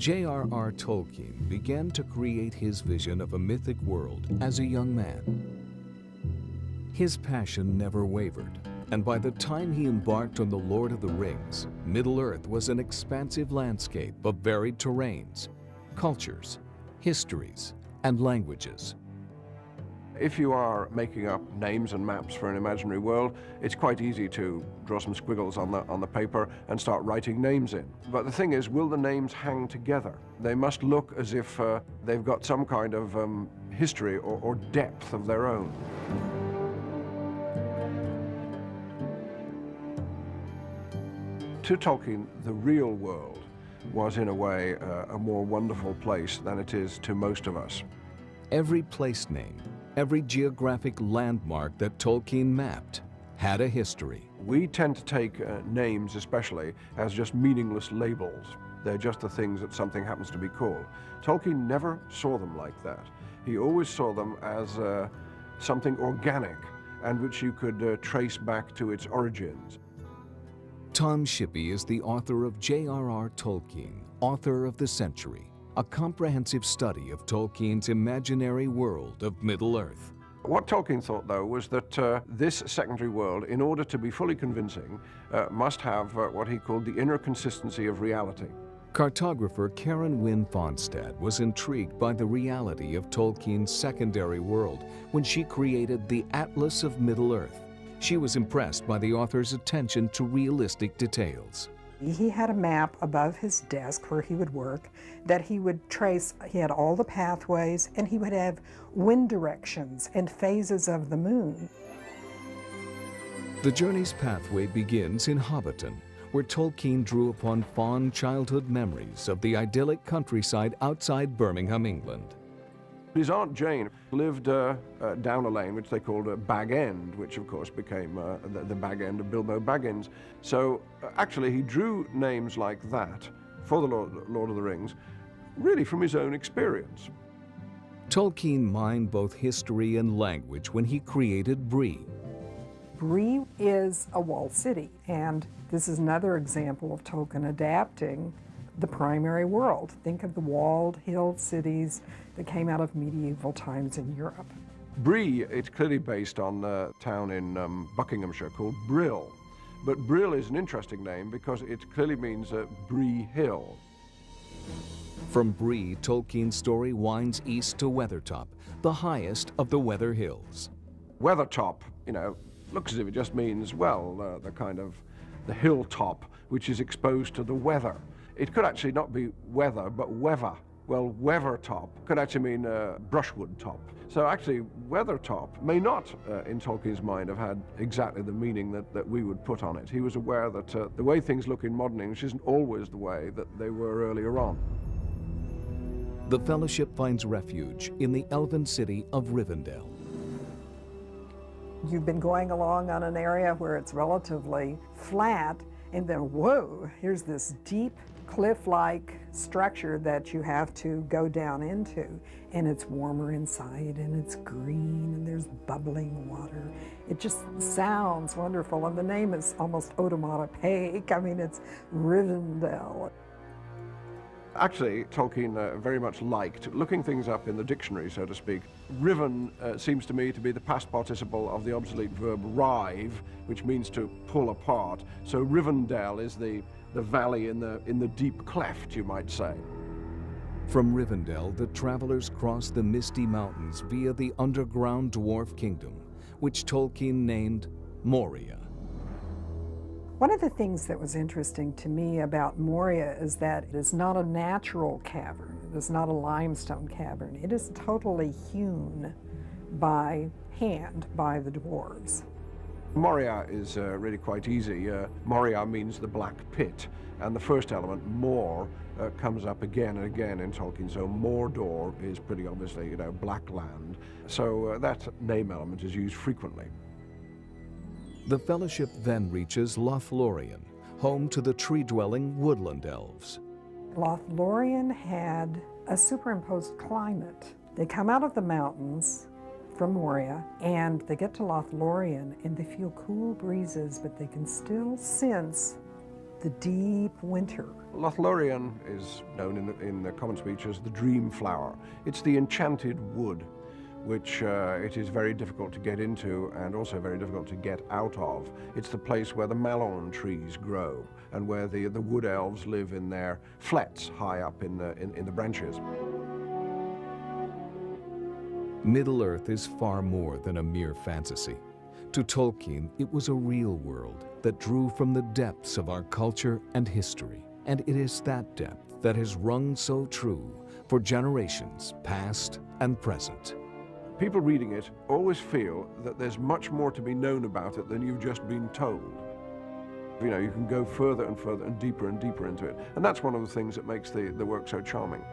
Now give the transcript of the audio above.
J.R.R. Tolkien began to create his vision of a mythic world as a young man. His passion never wavered, and by the time he embarked on The Lord of the Rings, Middle-earth was an expansive landscape of varied terrains, cultures, histories, and languages. If you are making up names and maps for an imaginary world, it's quite easy to draw some squiggles on the paper and start writing names in. But the thing is, will the names hang together? They must look as if they've got some kind of history or depth of their own. To Tolkien, the real world was in a way a more wonderful place than it is to most of us. Every place name, every geographic landmark that Tolkien mapped had a history. We tend to take names especially as just meaningless labels. They're just the things that something happens to be called. Tolkien never saw them like that. He always saw them as something organic and which you could trace back to its origins. Tom Shippey is the author of J.R.R. Tolkien, Author of the Century, a comprehensive study of Tolkien's imaginary world of Middle-earth. What Tolkien thought, though, was that this secondary world, in order to be fully convincing, must have what he called the inner consistency of reality. Cartographer Karen Wynne Fonstad was intrigued by the reality of Tolkien's secondary world when she created the Atlas of Middle-earth. She was impressed by the author's attention to realistic details. He had a map above his desk where he would work that he would trace. He had all the pathways, and he would have wind directions and phases of the moon. The journey's pathway begins in Hobbiton, where Tolkien drew upon fond childhood memories of the idyllic countryside outside Birmingham, England. His Aunt Jane lived down a lane which they called Bag End, which of course became the Bag End of Bilbo Baggins. So actually he drew names like that for the Lord of the Rings, really from his own experience. Tolkien mined both history and language when he created Bree. Bree is a walled city, and this is another example of Tolkien adapting the primary world. Think of the walled hill cities that came out of medieval times in Europe. Bree, it's clearly based on a town in Buckinghamshire called Brill. But Brill is an interesting name because it clearly means Bree Hill. From Bree, Tolkien's story winds east to Weathertop, the highest of the Weather Hills. Weathertop, looks as if it just means, well, the hilltop, which is exposed to the weather. It could actually not be weather, but weather. Well, Weathertop could actually mean brushwood top. So actually, Weathertop may not, in Tolkien's mind, have had exactly the meaning that we would put on it. He was aware that the way things look in modern English isn't always the way that they were earlier on. The Fellowship finds refuge in the elven city of Rivendell. You've been going along on an area where it's relatively flat, and then, whoa, here's this deep cliff-like structure that you have to go down into, and it's warmer inside, and it's green, and there's bubbling water. It just sounds wonderful, and the name is almost onomatopoeic. I mean, it's Rivendell. Actually, Tolkien very much liked looking things up in the dictionary, so to speak. Riven seems to me to be the past participle of the obsolete verb rive, which means to pull apart. So Rivendell is the valley in the deep cleft, you might say. From Rivendell, the travelers cross the misty mountains via the underground dwarf kingdom, which Tolkien named Moria. One of the things that was interesting to me about Moria is that it is not a natural cavern. It is not a limestone cavern. It is totally hewn by hand by the dwarves. Moria is really quite easy. Moria means the black pit, and the first element, Mor, comes up again and again in Tolkien. So Mordor is pretty obviously, black land. So that name element is used frequently. The Fellowship then reaches Lothlorien, home to the tree-dwelling woodland elves. Lothlorien had a superimposed climate. They come out of the mountains from Moria, and they get to Lothlorien, and they feel cool breezes, but they can still sense the deep winter. Lothlorien is known in the common speech as the dream flower. It's the enchanted wood, which it is very difficult to get into and also very difficult to get out of. It's the place where the mallow trees grow and where the wood elves live in their flats high up in the branches. Middle-earth is far more than a mere fantasy. To Tolkien, it was a real world that drew from the depths of our culture and history. And it is that depth that has rung so true for generations past and present. People reading it always feel that there's much more to be known about it than you've just been told. You know, you can go further and further and deeper into it. And that's one of the things that makes the work so charming.